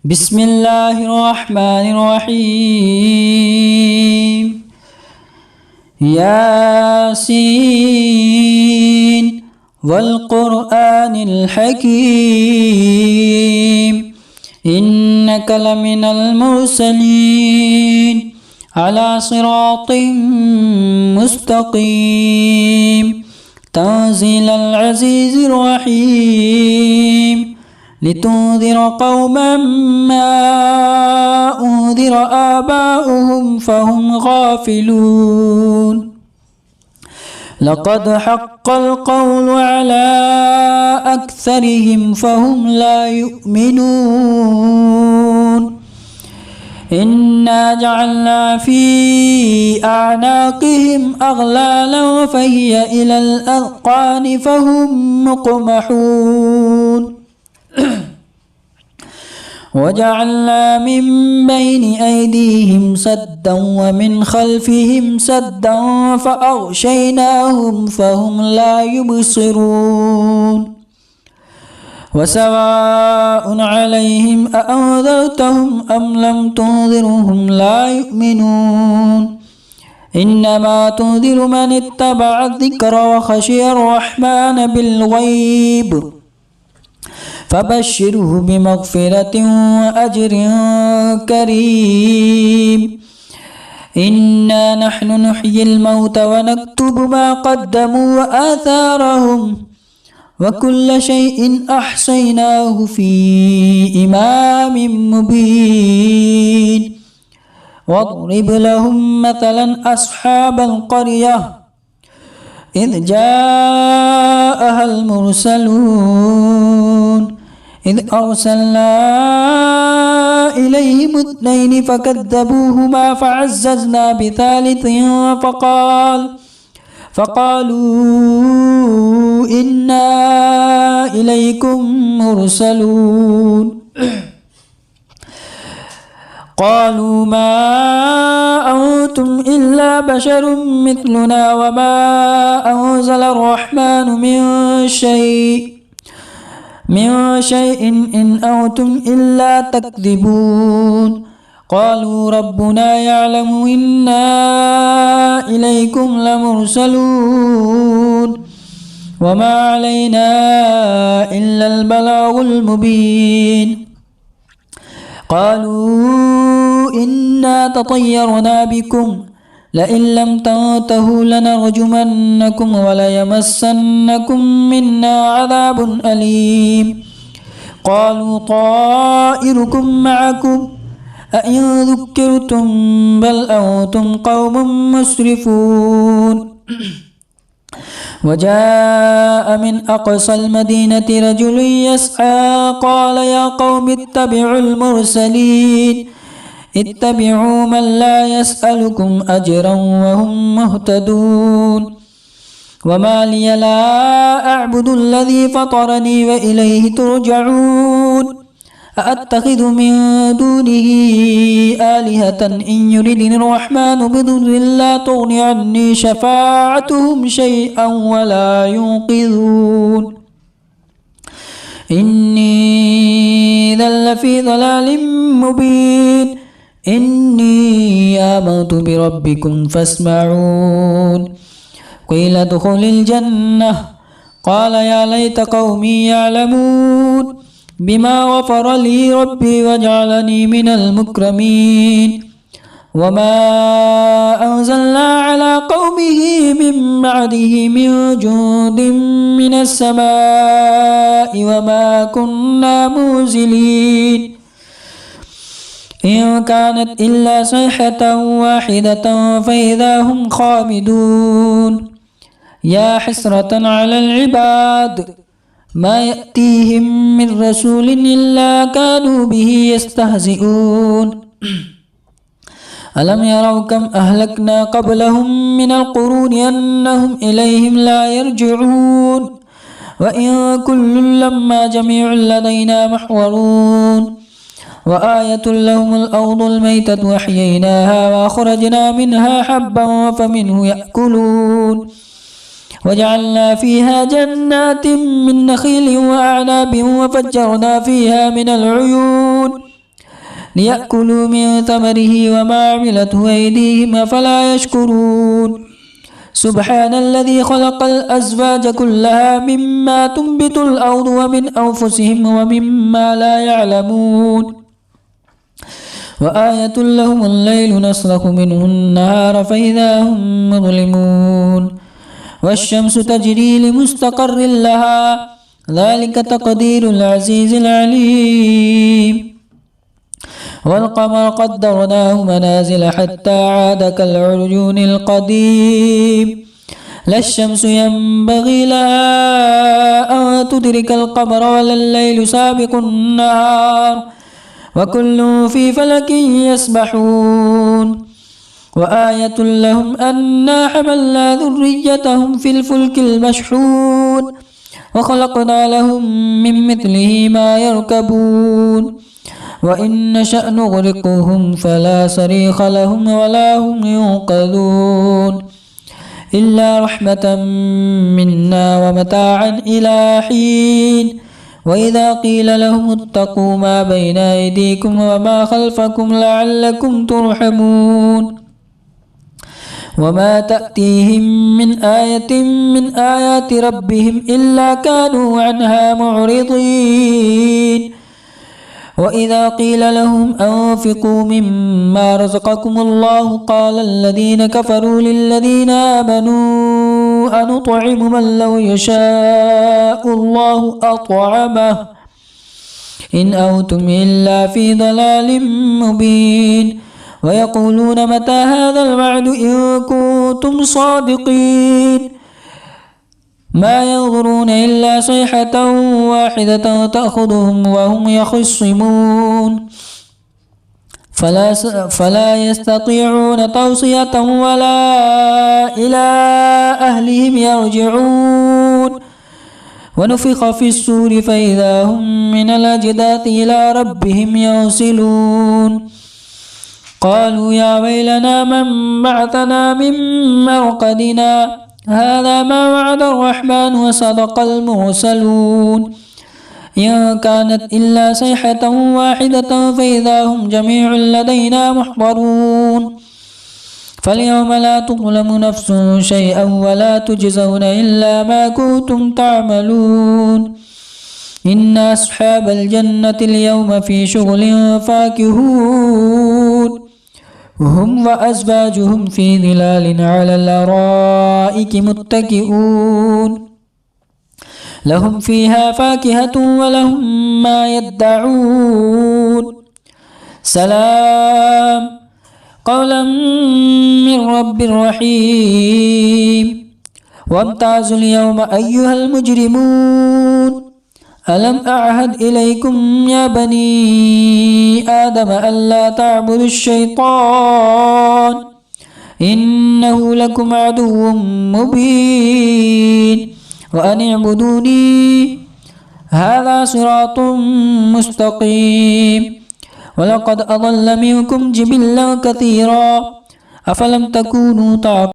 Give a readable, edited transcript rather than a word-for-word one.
بسم الله الرحمن الرحيم ياسين والقرآن الحكيم إنك لمن المرسلين على صراط مستقيم تنزيل العزيز الرحيم لتنذر قوما ما أنذر آباؤهم فهم غافلون لقد حق القول على أكثرهم فهم لا يؤمنون إنا جعلنا في أعناقهم أغلالا فهي إلى الأذقان فهم مقمحون وجعلنا من بين أيديهم سدا ومن خلفهم سدا فأغشيناهم فهم لا يبصرون وسواء عليهم أأنذرتهم أم لم تنذرهم لا يؤمنون إنما تنذر من اتبع الذكر وخشي الرحمن بالغيب فبشره بمغفرة وأجر كريم إنا نحن نحيي الموتى ونكتب ما قدموا وآثارهم وكل شيء أحصيناه في إمام مبين واضرب لهم مثلا أصحاب القرية إذ جاءها المرسلون إذ أرسلنا إليهم اثنين فكذبوهما فعززنا بثالث فقالوا إنا إليكم مرسلون قالوا ما أنتم إلا بشر مثلنا وما أنزل الرحمن من شيء إن أنتم إلا تكذبون قالوا ربنا يعلم إنا إليكم لمرسلون وما علينا إلا البلاغ المبين قالوا إنا تطيرنا بكم لئن لم تنتهوا لنرجمنكم وليمسنكم منا عذاب أليم قالوا طائركم معكم أئن ذكرتم بل أنتم قوم مسرفون وجاء من أقصى المدينة رجل يسعى قال يا قوم اتبعوا المرسلين اتبعوا من لا يسألكم أجرا وهم مهتدون وما لي لا أعبد الذي فطرني وإليه ترجعون أأتخذ من دونه آلهة إن يردني الرحمن بضر لا تغن عني شفاعتهم شيئا ولا ينقذون إني إذا لفي ضلال مبين إني آمنت بربكم فاسمعون قيل ادخل الجنة قال يا ليت قومي يعلمون بما غفر لي ربي وجعلني من المكرمين وما أنزلنا على قومه من بعده من جند من السماء وما كنا منزلين إن كانت إلا صيحة واحدة فإذا هم خامدون يا حسرة على العباد ما يأتيهم من رسول إلا كانوا به يستهزئون ألم يروا كم أهلكنا قبلهم من القرون أنهم إليهم لا يرجعون وإن كل لما جميع لدينا محضرون وآية لهم الأرض الميتة وأحييناها وأخرجنا منها حبا فمنه يأكلون وجعلنا فيها جنات من نخيل وأعناب وفجرنا فيها من العيون ليأكلوا من ثمره وما عملته أيديهم أفلا يشكرون سبحان الذي خلق الأزواج كلها مما تنبت الأرض ومن أنفسهم ومما لا يعلمون وآية لهم الليل نسلخ منه النهار فإذا هم مظلمون والشمس تجري لمستقر لها ذلك تقدير العزيز العليم والقمر قدرناه منازل حتى عاد كالعرجون القديم لا الشمس ينبغي لها أن تدرك القمر ولا الليل سابق النهار وكل في فلك يسبحون وآية لهم أنا حملنا ذريتهم في الفلك المشحون وخلقنا لهم من مثله ما يركبون وإن نشأ نغرقهم فلا صريخ لهم ولا هم ينقذون إلا رحمة منا ومتاعا إلى حين وإذا قيل لهم اتقوا ما بين أيديكم وما خلفكم لعلكم ترحمون وما تأتيهم من آية من آيات ربهم إلا كانوا عنها معرضين وإذا قيل لهم أنفقوا مما رزقكم الله قال الذين كفروا للذين آمنوا أنطعم من لو يشاء الله أطعمه إن أنتم إلا في ضلال مبين ويقولون متى هذا الوعد إن كنتم صادقين ما ينظرون إلا صيحة واحدة تأخذهم وهم يخصمون فلا يستطيعون توصية ولا إلى أهلهم يرجعون ونفخ في السور فإذا هم من الأجداث إلى ربهم ينسلون قالوا يا ويلنا من بعثنا من مرقدنا هذا ما وعد الرحمن وصدق المرسلون إن كانت إلا صيحة واحدة فإذا هم جميع لدينا محضرون فاليوم لا تظلم نفس شيئا ولا تجزون إلا ما كنتم تعملون إن أصحاب الجنة اليوم في شغل فاكهون هم وأزواجهم في ظلال على الأرائك متكئون لهم فيها فاكهة ولهم ما يدعون سلام قولا من رب رحيم وامتازوا اليوم أيها المجرمون ألم أعهد إليكم يا بني آدم ألا تعبدوا الشيطان إنه لكم عدو مبين وأن اعبدوني هذا صراط مستقيم ولقد أضل منكم جبلا كثيرا أفلم تكونوا تعقلون